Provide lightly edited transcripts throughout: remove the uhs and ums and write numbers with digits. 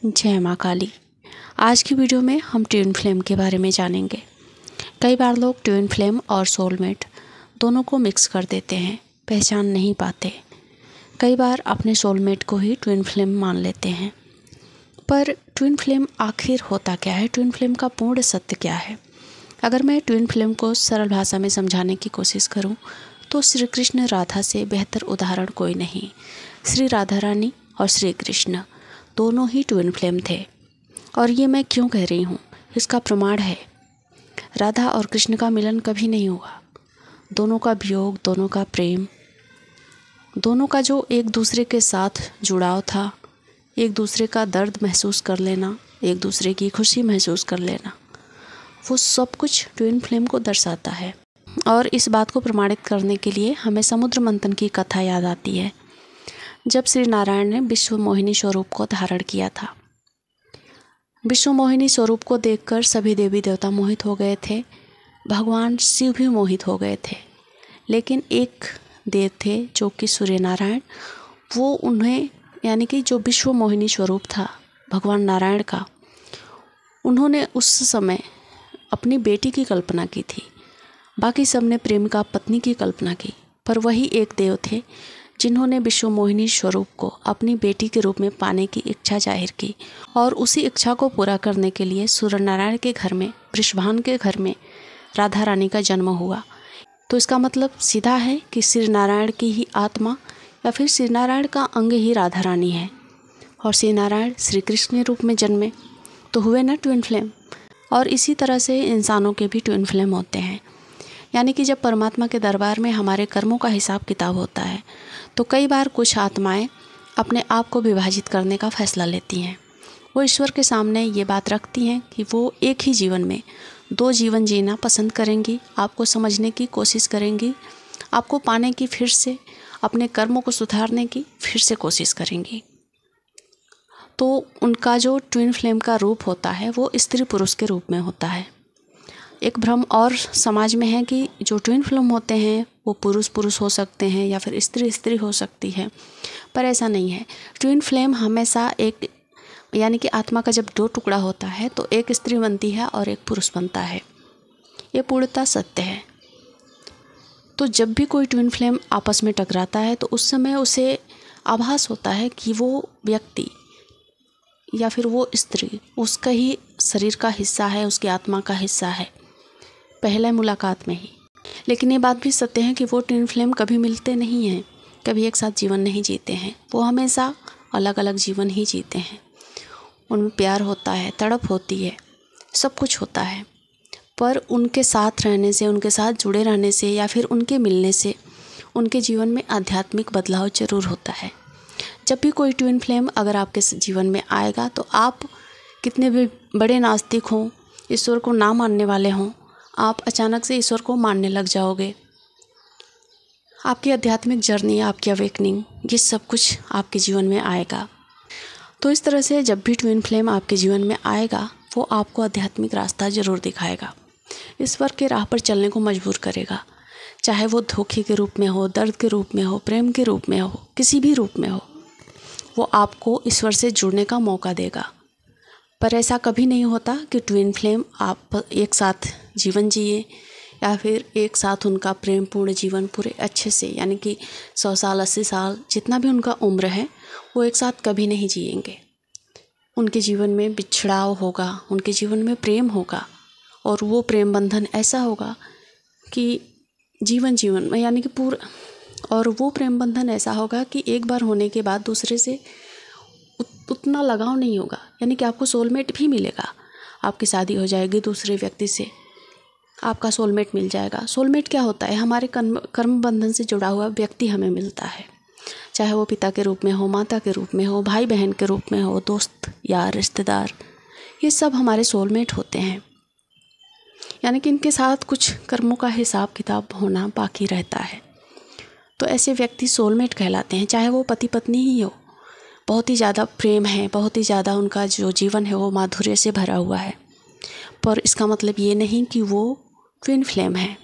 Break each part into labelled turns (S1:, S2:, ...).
S1: जय माँ काली। आज की वीडियो में हम ट्विन फ्लेम के बारे में जानेंगे। कई बार लोग ट्विन फ्लेम और सोलमेट दोनों को मिक्स कर देते हैं, पहचान नहीं पाते। कई बार अपने सोलमेट को ही ट्विन फ्लेम मान लेते हैं। पर ट्विन फ्लेम आखिर होता क्या है? ट्विन फ्लेम का पूर्ण सत्य क्या है? अगर मैं ट्विन फ्लेम को सरल भाषा में समझाने की कोशिश करूं, तो श्री कृष्ण राधा से बेहतर उदाहरण कोई नहीं। श्री राधा रानी और श्री कृष्ण दोनों ही ट्विन फ्लेम थे। और ये मैं क्यों कह रही हूँ, इसका प्रमाण है। राधा और कृष्ण का मिलन कभी नहीं हुआ। दोनों का वियोग, दोनों का प्रेम, दोनों का जो एक दूसरे के साथ जुड़ाव था, एक दूसरे का दर्द महसूस कर लेना, एक दूसरे की खुशी महसूस कर लेना, वो सब कुछ ट्विन फ्लेम को दर्शाता है। और इस बात को प्रमाणित करने के लिए हमें समुद्र मंथन की कथा याद आती है, जब श्री नारायण ने विश्व मोहिनी स्वरूप को धारण किया था। विश्व मोहिनी स्वरूप को देखकर सभी देवी देवता मोहित हो गए थे, भगवान शिव भी मोहित हो गए थे। लेकिन एक देव थे जो कि सूर्य नारायण, वो उन्हें यानी कि जो विश्व मोहिनी स्वरूप था भगवान नारायण का, उन्होंने उस समय अपनी बेटी की कल्पना की थी। बाकी सब ने प्रेम का पत्नी की कल्पना की, पर वही एक देव थे जिन्होंने विश्व मोहिनी स्वरूप को अपनी बेटी के रूप में पाने की इच्छा जाहिर की। और उसी इच्छा को पूरा करने के लिए सूर्य नारायण के घर में, वृषभान के घर में राधा रानी का जन्म हुआ। तो इसका मतलब सीधा है कि श्री नारायण की ही आत्मा या फिर श्री नारायण का अंग ही राधा रानी है। और श्री नारायण श्री कृष्ण रूप में जन्मे तो हुए ना ट्विन फ्लेम। और इसी तरह से इंसानों के भी ट्विन फ्लेम होते हैं। यानी कि जब परमात्मा के दरबार में हमारे कर्मों का हिसाब किताब होता है, तो कई बार कुछ आत्माएं अपने आप को विभाजित करने का फैसला लेती हैं। वो ईश्वर के सामने ये बात रखती हैं कि वो एक ही जीवन में 2 जीवन जीना पसंद करेंगी, आपको समझने की कोशिश करेंगी, आपको पाने की, फिर से अपने कर्मों को सुधारने की फिर से कोशिश करेंगी। तो उनका जो ट्विन फ्लेम का रूप होता है वो स्त्री पुरुष के रूप में होता है। एक भ्रम और समाज में है कि जो ट्विन फ्लेम होते हैं वो पुरुष पुरुष हो सकते हैं या फिर स्त्री स्त्री हो सकती है, पर ऐसा नहीं है। ट्विन फ्लेम हमेशा एक, यानी कि आत्मा का जब 2 टुकड़ा होता है तो एक स्त्री बनती है और एक पुरुष बनता है। ये पूर्णतः सत्य है। तो जब भी कोई ट्विन फ्लेम आपस में टकराता है तो उस समय उसे आभास होता है कि वो व्यक्ति या फिर वो स्त्री उसका ही शरीर का हिस्सा है, उसकी आत्मा का हिस्सा है, पहले मुलाकात में ही। लेकिन ये बात भी सत्य है कि वो ट्विन फ्लेम कभी मिलते नहीं हैं, कभी एक साथ जीवन नहीं जीते हैं। वो हमेशा अलग अलग जीवन ही जीते हैं। उनमें प्यार होता है, तड़प होती है, सब कुछ होता है, पर उनके साथ रहने से, उनके साथ जुड़े रहने से या फिर उनके मिलने से उनके जीवन में आध्यात्मिक बदलाव जरूर होता है। जब भी कोई ट्विन फ्लेम अगर आपके जीवन में आएगा तो आप कितने भी बड़े नास्तिक हों, ईश्वर को ना मानने वाले हों, आप अचानक से ईश्वर को मानने लग जाओगे। आपकी आध्यात्मिक जर्नी, आपकी अवेकनिंग, ये सब कुछ आपके जीवन में आएगा। तो इस तरह से जब भी ट्विन फ्लेम आपके जीवन में आएगा वो आपको आध्यात्मिक रास्ता ज़रूर दिखाएगा, ईश्वर के राह पर चलने को मजबूर करेगा। चाहे वो धोखे के रूप में हो, दर्द के रूप में हो, प्रेम के रूप में हो, किसी भी रूप में हो, वो आपको ईश्वर से जुड़ने का मौका देगा। पर ऐसा कभी नहीं होता कि ट्विन फ्लेम आप एक साथ जीवन जिए या फिर एक साथ उनका प्रेम पूर्ण जीवन पूरे अच्छे से, यानी कि 100 साल 80 साल जितना भी उनका उम्र है, वो एक साथ कभी नहीं जिएंगे। उनके जीवन में बिछड़ाव होगा, उनके जीवन में प्रेम होगा, और वो प्रेम बंधन ऐसा होगा कि जीवन में, यानी कि पूरा, और वो प्रेम बंधन ऐसा होगा कि एक बार होने के बाद दूसरे से उतना लगाव नहीं होगा। यानी कि आपको सोलमेट भी मिलेगा, आपकी शादी हो जाएगी दूसरे व्यक्ति से, आपका सोलमेट मिल जाएगा। सोलमेट क्या होता है? हमारे कर्म बंधन से जुड़ा हुआ व्यक्ति हमें मिलता है, चाहे वो पिता के रूप में हो, माता के रूप में हो, भाई बहन के रूप में हो, दोस्त यार रिश्तेदार, ये सब हमारे सोलमेट होते हैं। यानी कि इनके साथ कुछ कर्मों का हिसाब किताब होना बाकी रहता है। तो ऐसे व्यक्ति सोलमेट कहलाते हैं। चाहे वो पति पत्नी ही हो, बहुत ही ज़्यादा प्रेम है, बहुत ही ज़्यादा उनका जो जीवन है वो माधुर्य से भरा हुआ है, पर इसका मतलब ये नहीं कि वो ट्विन फ्लेम है।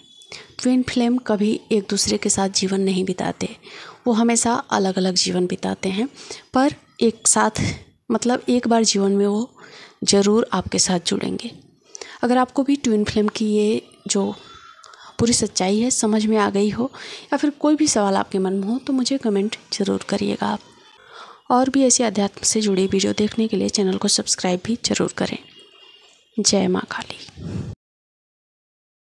S1: ट्विन फ्लेम कभी एक दूसरे के साथ जीवन नहीं बिताते, वो हमेशा अलग अलग जीवन बिताते हैं, पर एक साथ मतलब एक बार जीवन में वो ज़रूर आपके साथ जुड़ेंगे। अगर आपको भी ट्विन फ्लेम की ये जो पूरी सच्चाई है समझ में आ गई हो, या फिर कोई भी सवाल आपके मन में हो, तो मुझे कमेंट ज़रूर करिएगा आप। और भी ऐसी अध्यात्म से जुड़ी वीडियो देखने के लिए चैनल को सब्सक्राइब भी ज़रूर करें। जय माँ काली।